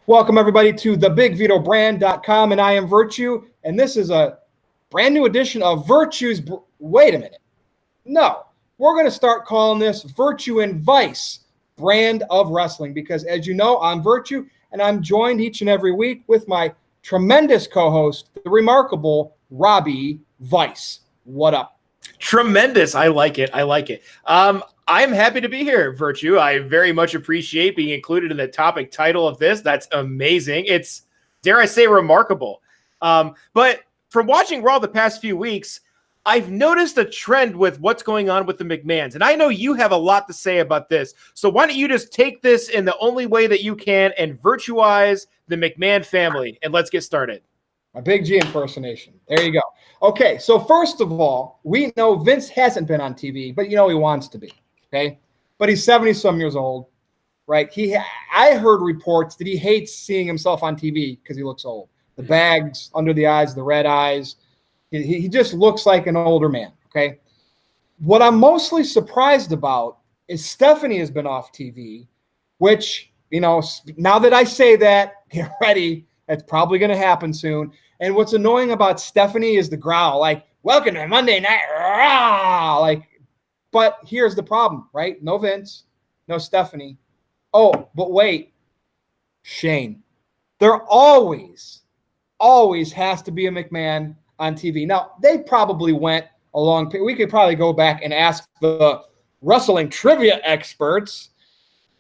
Welcome, everybody, to thebigvitobrand.com, and I am Virtue, and this is a brand new edition of Virtue's. Wait a minute. No, we're going to start calling this Virtue and Vice brand of wrestling because, as you know, I'm Virtue, and I'm joined each and every week with my tremendous co-host, the remarkable Robbie Vice. What up? Tremendous. I like it. I'm happy to be here, Virtue. I very much appreciate being included in the topic title of this. That's amazing. It's, dare I say, remarkable. But from watching Raw the past few weeks, I've noticed a trend with what's going on with the McMahons. And I know you have a lot to say about this. So why don't you just take this in the only way that you can and virtuize the McMahon family, and let's get started. My Big G impersonation. There you go. Okay, so first of all, we know Vince hasn't been on TV, but you know he wants to be, okay? But he's 70-some years old, right? I heard reports that he hates seeing himself on TV because he looks old. The bags under the eyes, the red eyes. He just looks like an older man, okay? What I'm mostly surprised about is Stephanie has been off TV, which, you know, now that I say that, get ready. That's probably going to happen soon. And what's annoying about Stephanie is the growl, like, welcome to Monday Night Raw. Like, but here's the problem, right? No Vince, no Stephanie. Oh, but wait, Shane. There always has to be a McMahon on TV. Now, they probably went a long period. We could probably go back and ask the wrestling trivia experts,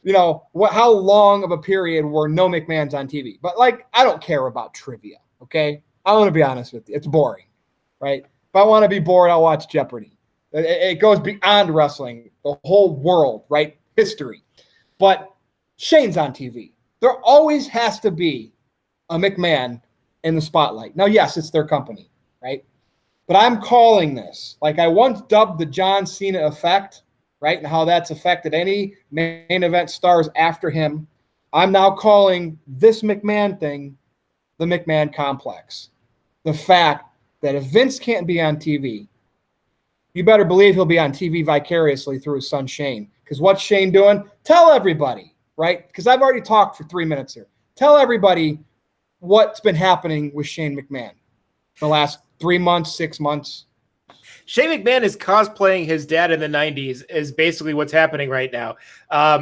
you know, how long of a period were no McMahons on TV? But, like, I don't care about trivia, okay? I want to be honest with you. It's boring, right? If I want to be bored, I'll watch Jeopardy. It goes beyond wrestling, the whole world, right? History. But Shane's on TV. There always has to be a McMahon in the spotlight. Now, yes, it's their company, right? But I'm calling this, like I once dubbed the John Cena effect, right, and how that's affected any main event stars after him. I'm now calling this McMahon thing the McMahon complex. The fact that if Vince can't be on TV, you better believe he'll be on TV vicariously through his son Shane. Because what's Shane doing? Tell everybody, right? Because I've already talked for 3 minutes here. Tell everybody what's been happening with Shane McMahon the last 3 months, 6 months. Shane McMahon is cosplaying his dad in the 90s is basically what's happening right now.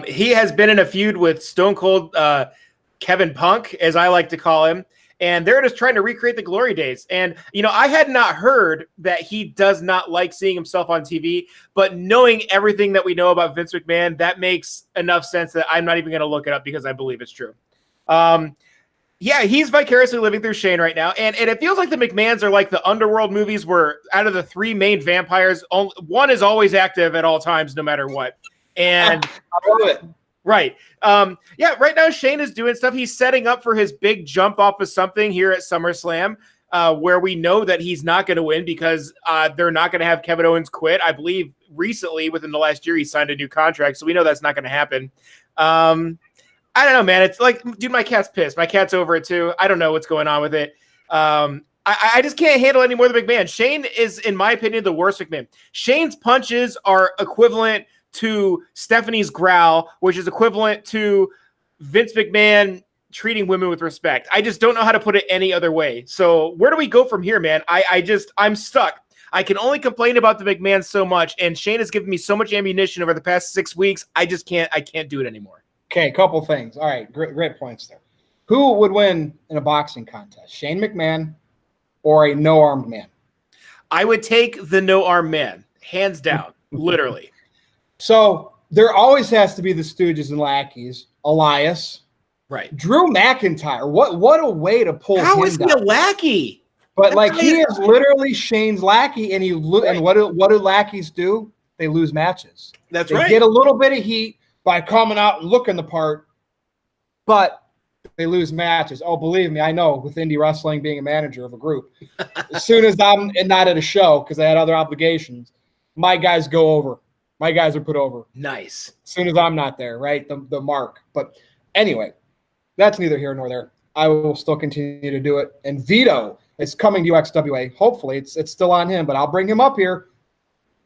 He has been in a feud with Stone Cold Kevin Punk, as I like to call him, and they're just trying to recreate the glory days. And, you know, I had not heard that he does not like seeing himself on TV, but knowing everything that we know about Vince McMahon, that makes enough sense that I'm not even going to look it up because I believe it's true. Yeah, he's vicariously living through Shane right now. And it feels like the McMahons are like the Underworld movies where out of the three main vampires, one is always active at all times, no matter what. And I love it. Right. Yeah, right now Shane is doing stuff. He's setting up for his big jump off of something here at SummerSlam, where we know that he's not going to win because they're not going to have Kevin Owens quit. I believe recently, within the last year, he signed a new contract. So we know that's not going to happen. I don't know, man. It's like, dude, my cat's pissed. My cat's over it too. I don't know what's going on with it. I just can't handle any more of the McMahon. Shane is, in my opinion, the worst McMahon. Shane's punches are equivalent to Stephanie's growl, which is equivalent to Vince McMahon treating women with respect. I just don't know how to put it any other way. So where do we go from here, man? I'm stuck. I can only complain about the McMahon so much, and Shane has given me so much ammunition over the past 6 weeks. I can't do it anymore. Okay, a couple things. All right, great points there. Who would win in a boxing contest, Shane McMahon or a no-armed man? I would take the no-armed man, hands down, literally. So there always has to be the Stooges and lackeys. Elias. Right. Drew McIntyre. What a way to pull How him is he down. a lackey? But like he is literally Shane's lackey, and and what do lackeys do? They lose matches. They get a little bit of heat by coming out and looking the part, but they lose matches. Oh, believe me, I know with indie wrestling being a manager of a group, as soon as I'm not at a show because I had other obligations, my guys go over. My guys are put over. Nice. As soon as I'm not there, right? The mark. But anyway, that's neither here nor there. I will still continue to do it. And Vito is coming to UXWA. Hopefully it's still on him, but I'll bring him up here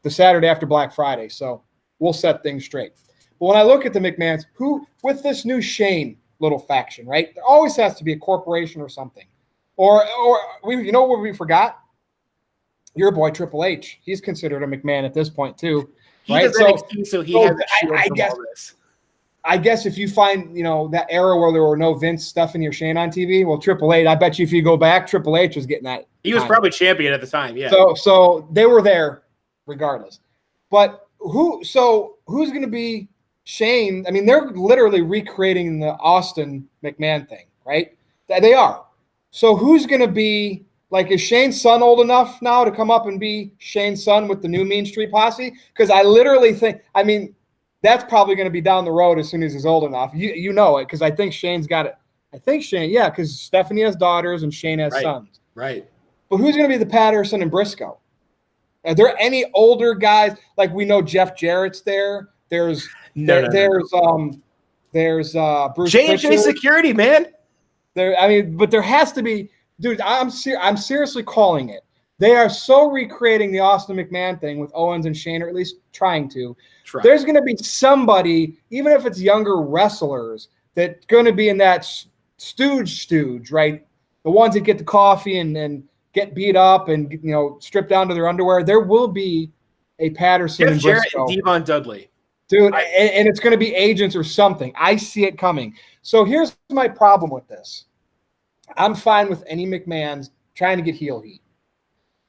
the Saturday after Black Friday. So we'll set things straight. But when I look at the McMahons, who with this new Shane, little faction, right? There always has to be a corporation or something. Or you know what we forgot? Your boy Triple H. He's considered a McMahon at this point too, He right? does NXT, so he has a shield I from guess, all this. I guess if you find, that era where there were no Vince, Stephanie, or Shane on TV, well, Triple H, I bet you if you go back, Triple H was getting that. He was probably champion at the time, yeah. So they were there regardless. But who's going to be Shane? I mean, they're literally recreating the Austin McMahon thing, right? They are. So who's going to be, like, is Shane's son old enough now to come up and be Shane's son with the new Mean Street Posse? Because I literally think, that's probably going to be down the road as soon as he's old enough. You know it, because I think Shane's got it. I think Shane, yeah, because Stephanie has daughters and Shane has sons. Right. But who's going to be the Patterson and Briscoe? Are there any older guys? Like, we know Jeff Jarrett's there. There's Bruce J&J Security, man. But there has to be, dude. I'm seriously calling it. They are so recreating the Austin McMahon thing with Owens and Shane, or at least trying to. There's going to be somebody, even if it's younger wrestlers, that's going to be in that stooge, right? The ones that get the coffee and get beat up and stripped down to their underwear. There will be a Patterson and Briscoe. Devon Dudley. Dude, and it's going to be agents or something. I see it coming. So here's my problem with this. I'm fine with any McMahons trying to get heel heat.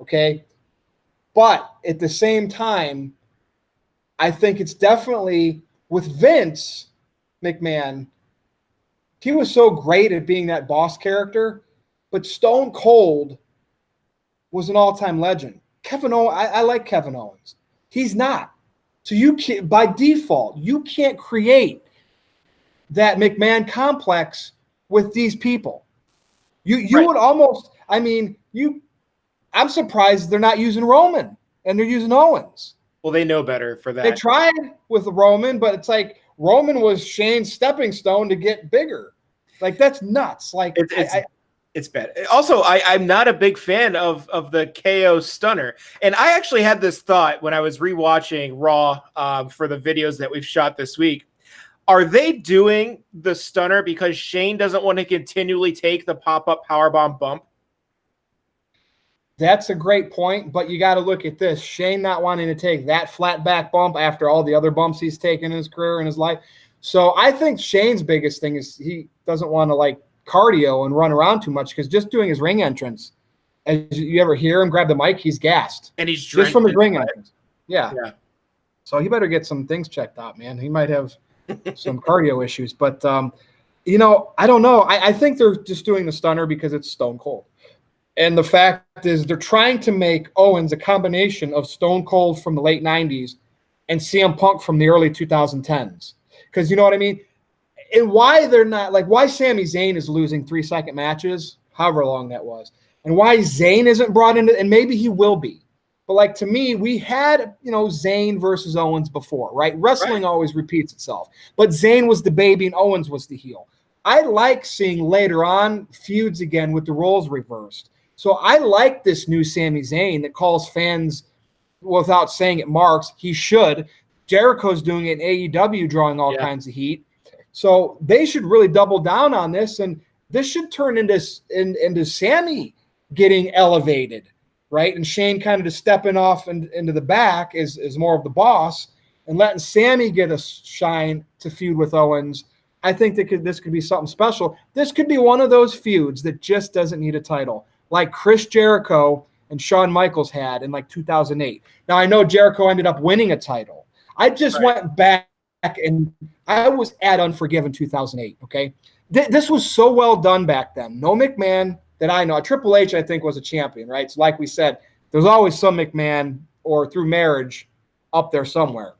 Okay? But at the same time, I think it's definitely with Vince McMahon, he was so great at being that boss character, but Stone Cold was an all-time legend. Kevin Owens, I like Kevin Owens. He's not. So you can't, by default, you can't create that McMahon complex with these people. You would almost, I'm surprised they're not using Roman and they're using Owens. Well, they know better for that. They tried with Roman, but it's like Roman was Shane's stepping stone to get bigger. Like, that's nuts. Like, it's bad. Also, I'm not a big fan of the KO stunner. And I actually had this thought when I was rewatching Raw for the videos that we've shot this week. Are they doing the stunner because Shane doesn't want to continually take the pop-up powerbomb bump? That's a great point, but you got to look at this. Shane not wanting to take that flat back bump after all the other bumps he's taken in his career and his life. So I think Shane's biggest thing is he doesn't want to, cardio and run around too much, because just doing his ring entrance, as you ever hear him grab the mic, he's gassed. And he's just from his ring entrance. Yeah. So he better get some things checked out, man. He might have some cardio issues. But, I don't know. I think they're just doing the stunner because it's Stone Cold. And the fact is they're trying to make Owens a combination of Stone Cold from the late 90s and CM Punk from the early 2010s. Because you know what I mean? And why they're not, why Sami Zayn is losing 3-second matches, however long that was, and why Zayn isn't brought into, and maybe he will be. But to me, we had, Zayn versus Owens before, right? Wrestling always repeats itself. But Zayn was the baby and Owens was the heel. I like seeing later on feuds again with the roles reversed. So I like this new Sami Zayn that calls fans, without saying it, marks. He should. Jericho's doing it in AEW, drawing all kinds of heat. So they should really double down on this, and this should turn into Sami getting elevated, right? And Shane kind of just stepping off into the back is more of the boss, and letting Sami get a shine to feud with Owens. I think this could be something special. This could be one of those feuds that just doesn't need a title, like Chris Jericho and Shawn Michaels had in 2008. Now, I know Jericho ended up winning a title. I just went back and I was at Unforgiven 2008, okay? This was so well done back then. No McMahon that I know. Triple H, I think, was a champion, right? So like we said, there's always some McMahon or through marriage up there somewhere.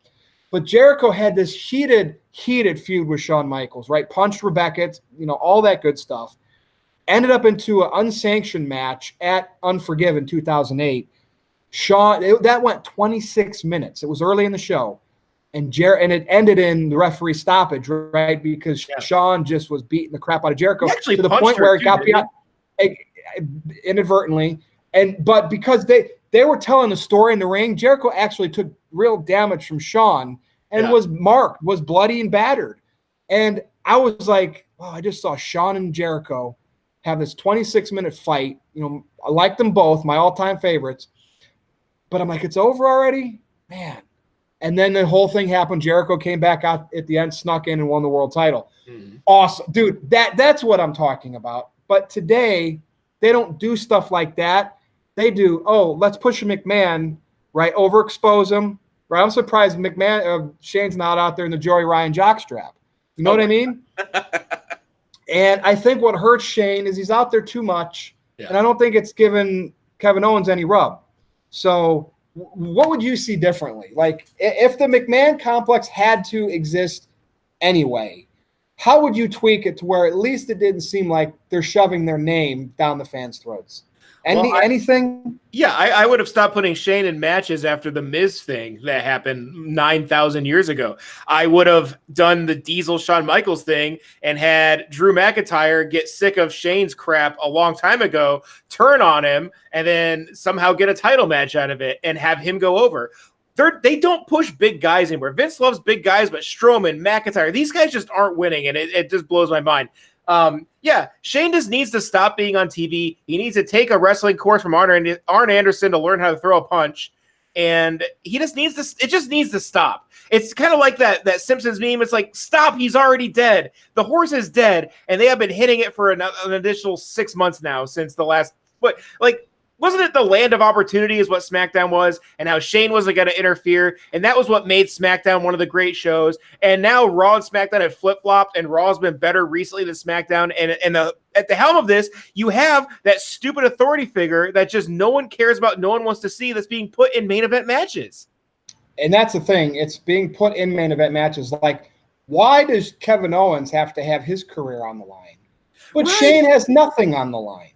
But Jericho had this heated feud with Shawn Michaels, right? Punched Rebecca, all that good stuff. Ended up into an unsanctioned match at Unforgiven 2008. That went 26 minutes. It was early in the show. And it ended in the referee stoppage, right? Because Shawn just was beating the crap out of Jericho to the point where it got beyond inadvertently. But because they were telling the story in the ring, Jericho actually took real damage from Shawn and was bloody and battered. And I was like, oh, I just saw Shawn and Jericho have this 26-minute fight. You know, I like them both, my all-time favorites. But I'm like, it's over already? Man. And then the whole thing happened. Jericho came back out at the end, snuck in, and won the world title. Mm-hmm. Awesome. Dude, that's what I'm talking about. But today, they don't do stuff like that. They do, oh, let's push a McMahon, right, overexpose him. Right? I'm surprised Shane's not out there in the Joey Ryan jockstrap. You know what I mean? And I think what hurts Shane is he's out there too much, and I don't think it's given Kevin Owens any rub. So what would you see differently? Like, if the McMahon complex had to exist anyway, how would you tweak it to where at least it didn't seem like they're shoving their name down the fans' throats? Anything? Yeah, I would have stopped putting Shane in matches after the Miz thing that happened 9,000 years ago. I would have done the Diesel Shawn Michaels thing and had Drew McIntyre get sick of Shane's crap a long time ago, turn on him, and then somehow get a title match out of it and have him go over. They don't push big guys anymore. Vince loves big guys, but Strowman, McIntyre, these guys just aren't winning, and it just blows my mind. Shane just needs to stop being on TV. He needs to take a wrestling course from Arn Anderson to learn how to throw a punch. And he just needs to, it just needs to stop. It's kind of like that Simpsons meme. It's like, stop, he's already dead. The horse is dead. And they have been hitting it for an additional 6 months now since the last, wasn't it the land of opportunity is what SmackDown was, and how Shane wasn't going to interfere, and that was what made SmackDown one of the great shows. And now Raw and SmackDown have flip-flopped, and Raw has been better recently than SmackDown. And at the helm of this, you have that stupid authority figure that just no one cares about, no one wants to see, that's being put in main event matches. And that's the thing. It's being put in main event matches. Like, why does Kevin Owens have to have his career on the line? But right. Shane has nothing on the line.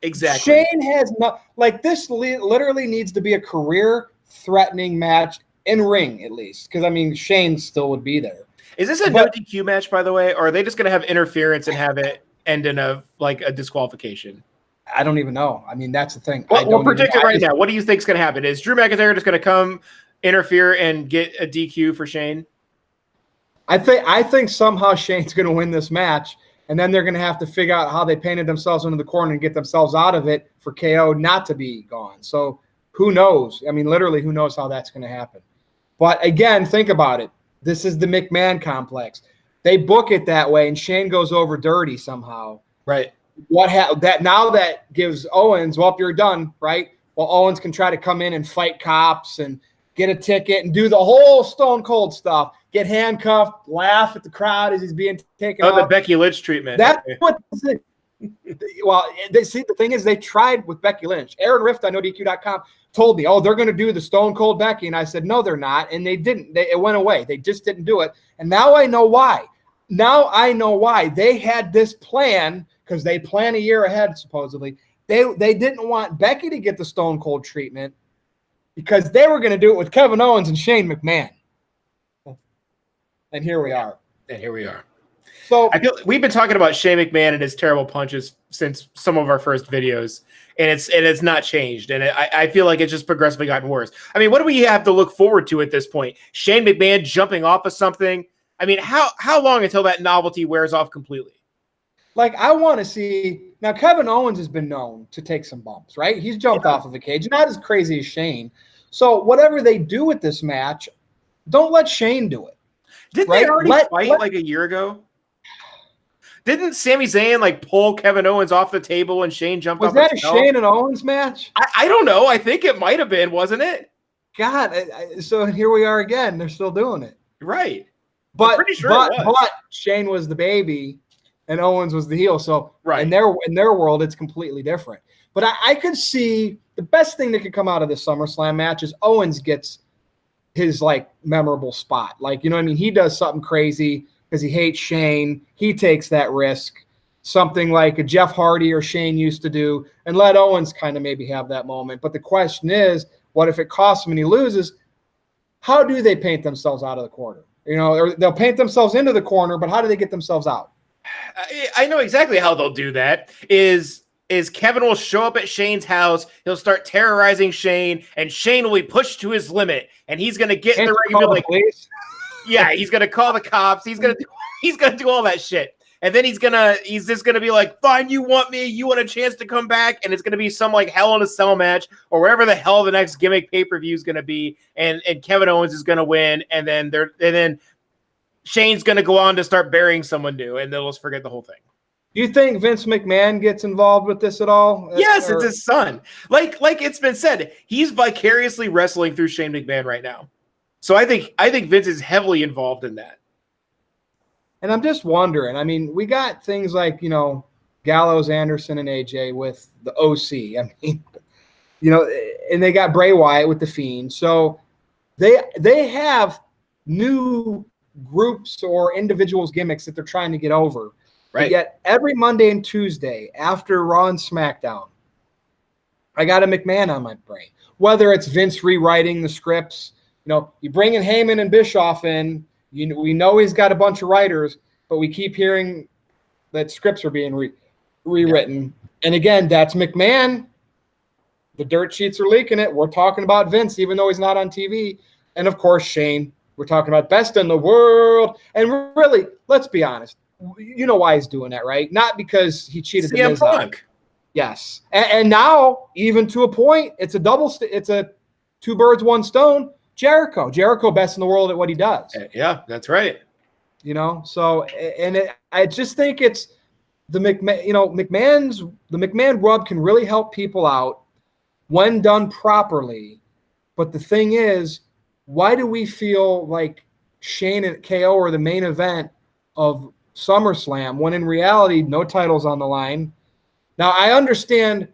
Exactly. Shane has not, like, this literally needs to be a career-threatening match in ring, at least. Because, I mean, Shane still would be there. Is this no DQ match, by the way? Or are they just going to have interference and have it end in a disqualification? I don't even know. I mean, that's the thing. We'll predict it right now. What do you think is going to happen? Is Drew McIntyre just going to come interfere and get a DQ for Shane? I think somehow Shane's going to win this match. And then they're going to have to figure out how they painted themselves into the corner and get themselves out of it for KO not to be gone. So who knows? I mean, literally, who knows how that's going to happen? But again, think about it. This is the McMahon complex. They book it that way, and Shane goes over dirty somehow. Right. That gives Owens, well, you're done, right? Well, Owens can try to come in and fight cops and get a ticket and do the whole Stone Cold stuff. Get handcuffed, laugh at the crowd as he's being taken out. The Becky Lynch treatment. That's what well, the thing is, they tried with Becky Lynch. Aaron Rift on NoDQ.com told me, oh, they're going to do the Stone Cold Becky. And I said, no, they're not. And they didn't. It went away. They just didn't do it. And now I know why. They had this plan because they plan a year ahead, supposedly. They didn't want Becky to get the Stone Cold treatment because they were going to do it with Kevin Owens and Shane McMahon. And here we are. So I feel we've been talking about Shane McMahon and his terrible punches since some of our first videos, and it's not changed. And I feel like it's just progressively gotten worse. I mean, what do we have to look forward to at this point? Shane McMahon jumping off of something. I mean, how long until that novelty wears off completely? Like, I want to see now. Kevin Owens has been known to take some bumps, right? He's jumped off of a cage, not as crazy as Shane. So whatever they do with this match, don't let Shane do it. Didn't they already fight like a year ago? Didn't Sami Zayn pull Kevin Owens off the table and Shane jumped off? Was that a Shane and Owens match? I don't know. I think it might have been, wasn't it? God, so here we are again. They're still doing it. Right. But, pretty sure but Shane was the baby and Owens was the heel. So right. in their world, it's completely different. But I could see the best thing that could come out of this SummerSlam match is Owens gets his memorable spot. You know what I mean? He does something crazy because he hates Shane. He takes that risk, something like a Jeff Hardy or Shane used to do, and let Owens kind of maybe have that moment. But the question is, what if it costs him and he loses? How do they paint themselves out of the corner? You know, or they'll paint themselves into the corner, but how do they get themselves out? I know exactly how they'll do that. Is Kevin will show up at Shane's house, he'll start terrorizing Shane, and Shane will be pushed to his limit, and he's gonna get in the ring and be like, yeah, he's gonna call the cops, he's gonna do all that shit. And then he's just gonna be like, fine, you want me, you want a chance to come back, and it's gonna be some like Hell in a Cell match or wherever the hell the next gimmick pay-per-view is gonna be, and Kevin Owens is gonna win, and then Shane's gonna go on to start burying someone new, and they'll just forget the whole thing. Do you think Vince McMahon gets involved with this at all? Yes, it's his son. Like it's been said, he's vicariously wrestling through Shane McMahon right now. So I think Vince is heavily involved in that. And I'm just wondering, I mean, we got things like, Gallows, Anderson, and AJ with the OC. I mean, and they got Bray Wyatt with the Fiend. So they have new groups or individuals gimmicks that they're trying to get over. Right. But yet every Monday and Tuesday after Raw and SmackDown, I got a McMahon on my brain. Whether it's Vince rewriting the scripts, you bring in Heyman and Bischoff in, we know he's got a bunch of writers, but we keep hearing that scripts are being rewritten. Yeah. And again, that's McMahon. The dirt sheets are leaking it. We're talking about Vince, even though he's not on TV. And of course, Shane. We're talking about best in the world. And really, let's be honest. You know why he's doing that, right? Not because he cheated the Miz out. Yes. And now, even to a point, it's a two birds, one stone. Jericho, best in the world at what he does. Yeah, that's right. So, and I just think it's the McMahon rub can really help people out when done properly. But the thing is, why do we feel like Shane and KO are the main event of SummerSlam when in reality, no titles on the line? Now, I understand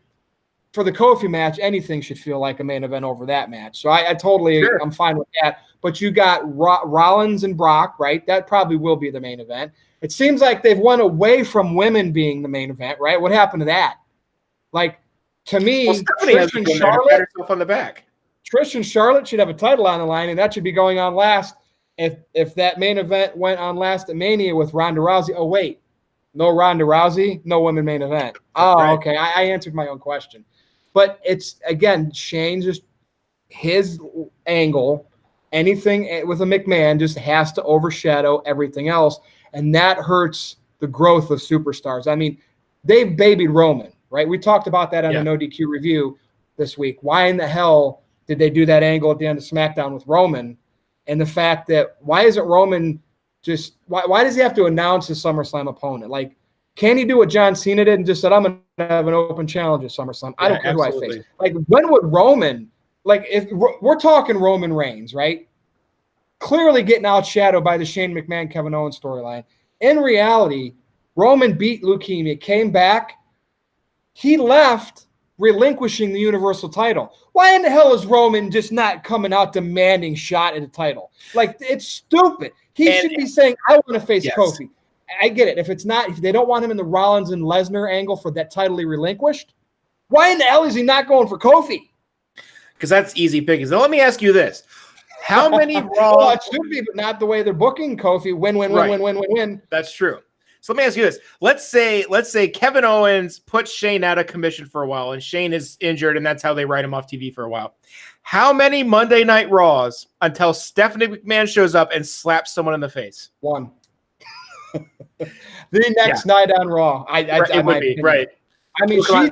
for the Kofi match, anything should feel like a main event over that match. So I totally, I'm fine with that. But you got Rollins and Brock, right? That probably will be the main event. It seems like they've went away from women being the main event, right? What happened to that? Like, to me, Trish and Charlotte on the back. Trish and Charlotte should have a title on the line, and that should be going on last. If that main event went on last at Mania with Ronda Rousey, oh wait, no Ronda Rousey, no women main event. Oh, right. Okay, I answered my own question. But it's, again, Shane, just his angle, anything with a McMahon just has to overshadow everything else, and that hurts the growth of superstars. I mean, they've babied Roman, right? We talked about that on the No DQ review this week. Why in the hell did they do that angle at the end of SmackDown with Roman? And the fact that why isn't Roman just why does he have to announce his SummerSlam opponent? Like, can he do what John Cena did and just said, I'm going to have an open challenge at SummerSlam? I don't care who I face. Like, when would Roman, like, if we're talking Roman Reigns, right? Clearly getting outshadowed by the Shane McMahon, Kevin Owens storyline. In reality, Roman beat leukemia, came back. He left relinquishing the Universal title. Why in the hell is Roman just not coming out demanding shot at a title? Like, it's stupid. He should be saying, I want to face Kofi. I get it. If they don't want him in the Rollins and Lesnar angle for that title he relinquished, why in the hell is he not going for Kofi? Because that's easy pickings. Now let me ask you this: how many Raw? Well, it should be, but not the way they're booking Kofi. Win. That's true. So let me ask you this: let's say Kevin Owens puts Shane out of commission for a while, and Shane is injured, and that's how they write him off TV for a while. How many Monday Night Raws until Stephanie McMahon shows up and slaps someone in the face? One. The next night on Raw, right. I mean, her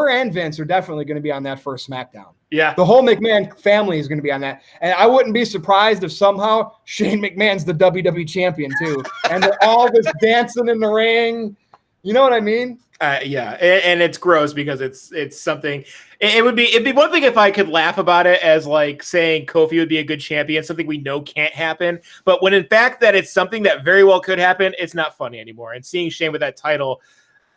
and Vince are definitely going to be on that first SmackDown. Yeah, the whole McMahon family is going to be on that, and I wouldn't be surprised if somehow Shane McMahon's the WWE champion too, and they're all just dancing in the ring. You know what I mean? Yeah, and it's gross because it's something. It'd be one thing if I could laugh about it as like saying Kofi would be a good champion, something we know can't happen. But when in fact that it's something that very well could happen, it's not funny anymore. And seeing Shane with that title,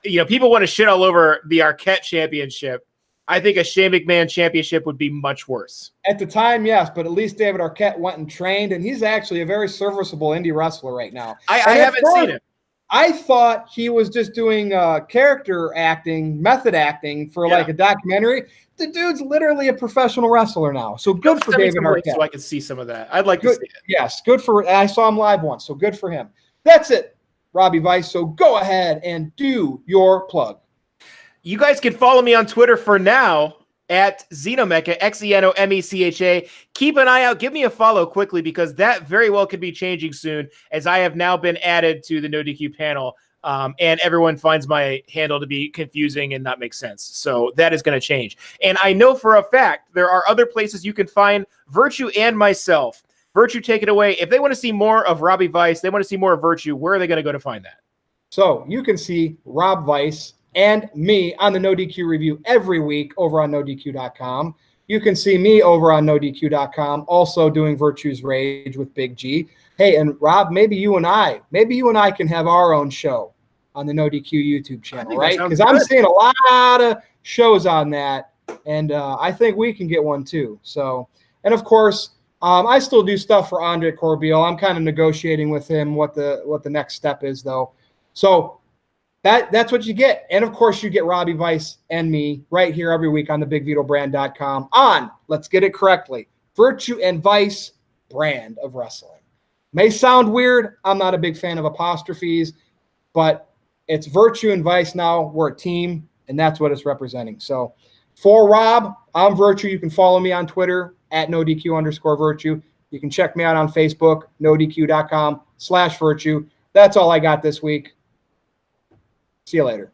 people want to shit all over the Arquette championship. I think a Shane McMahon championship would be much worse. At the time, yes, but at least David Arquette went and trained, and he's actually a very serviceable indie wrestler right now. I haven't seen him. I thought he was just doing character acting, method acting for like a documentary. The dude's literally a professional wrestler now. So good for David Arquette. So I can see some of that. I'd like to see it. Yes, good for. I saw him live once, so good for him. That's it, Robbie Vice. So go ahead and do your plug. You guys can follow me on Twitter for now at Xenomecha, Xenomecha. Keep an eye out. Give me a follow quickly because that very well could be changing soon as I have now been added to the No DQ panel. And everyone finds my handle to be confusing and not make sense. So that is going to change. And I know for a fact there are other places you can find Virtue and myself. Virtue, take it away. If they want to see more of Robbie Vice, they want to see more of Virtue, where are they going to go to find that? So you can see Rob Vice and me on the No DQ review every week over on NoDQ.com. You can see me over on NoDQ.com also doing Virtue's Rage with Big G. Hey, and Rob, maybe you and I can have our own show on the No DQ YouTube channel, right? Because I'm seeing a lot of shows on that, and I think we can get one too. So, and of course, I still do stuff for Andre Corbeil. I'm kind of negotiating with him what the next step is, though. So that's what you get. And, of course, you get Robbie Vice and me right here every week on the BigVitoBrand.com on, let's get it correctly, Virtue and Vice brand of wrestling. May sound weird. I'm not a big fan of apostrophes, but it's Virtue and Vice now. We're a team, and that's what it's representing. So for Rob, I'm Virtue. You can follow me on Twitter at NoDQ_Virtue. You can check me out on Facebook, NoDQ.com/Virtue. That's all I got this week. See you later.